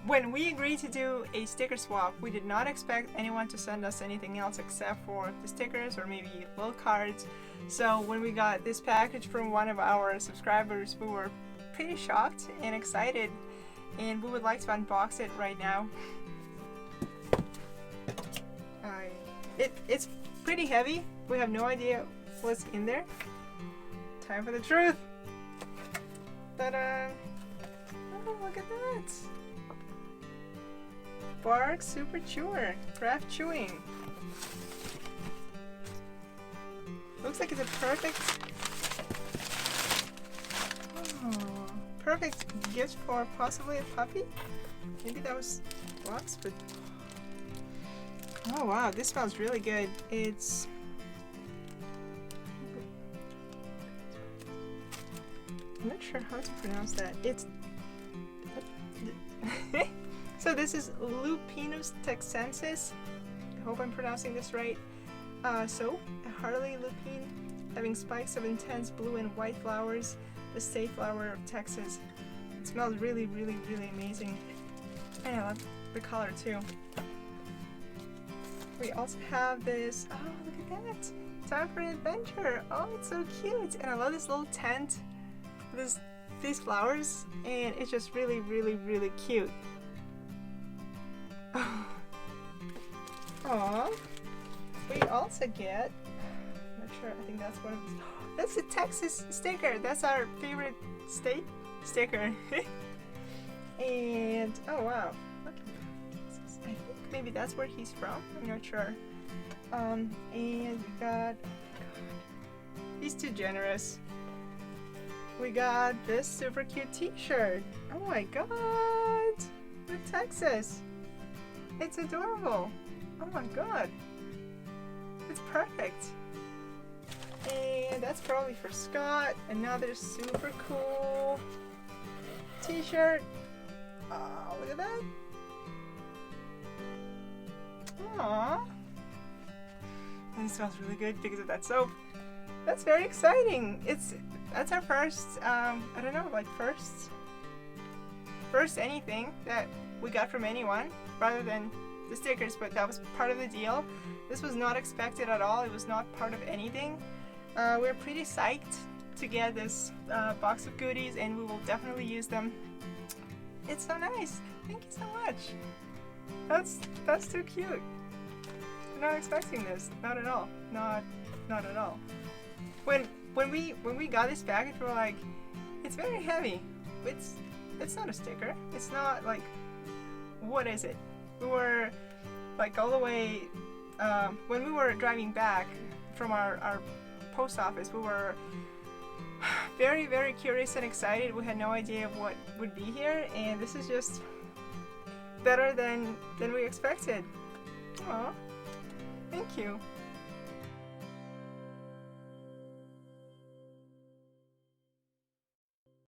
When we agreed to do a sticker swap, we did not expect anyone to send us anything else except for the stickers or maybe little cards. So when we got this package from one of our subscribers, we were pretty shocked and excited, and we would like to unbox it right now. It's pretty heavy. We have no idea what's in there. Time for the truth. Ta-da! Oh, look at that! Bark Super Chewer, craft chewing. Looks like it's a perfect gift for possibly a puppy. Maybe that was box, but oh wow, this smells really good. It's I'm not sure how to pronounce that. It's so this is Lupinus texensis. I hope I'm pronouncing this right. So a Harley lupine having spikes of intense blue and white flowers, the state flower of Texas. It smells really, really, really amazing. And I love the color too. We also have this, oh look at that, time for an adventure. Oh, it's so cute. And I love this little tent with these flowers, and it's just really, really, really cute. Aww. We also get, I'm not sure, I think that's one of these. That's a Texas sticker. That's our favorite state sticker. And oh wow, look at Texas. I think maybe that's where he's from. I'm not sure. And we got, he's too generous. We got this super cute t-shirt. Oh my god, with Texas. It's adorable. Oh my god. It's perfect. And that's probably for Scott. Another super cool t-shirt. Oh, look at that. Aww. And it smells really good because of that soap. That's very exciting. That's our first, I don't know, like first anything that we got from anyone rather than the stickers, but that was part of the deal. This was not expected at all. It was not part of anything. We're pretty psyched to get this box of goodies, and we will definitely use them. It's so nice. Thank you so much. That's too cute. I'm not expecting this. Not at all. Not at all. When we got this package, we were like, it's very heavy. It's not a sticker. It's not like, what is it? We were like all the way, when we were driving back from our post office, we were very, very curious and excited. We had no idea of what would be here, and this is just better than we expected. Aw, thank you.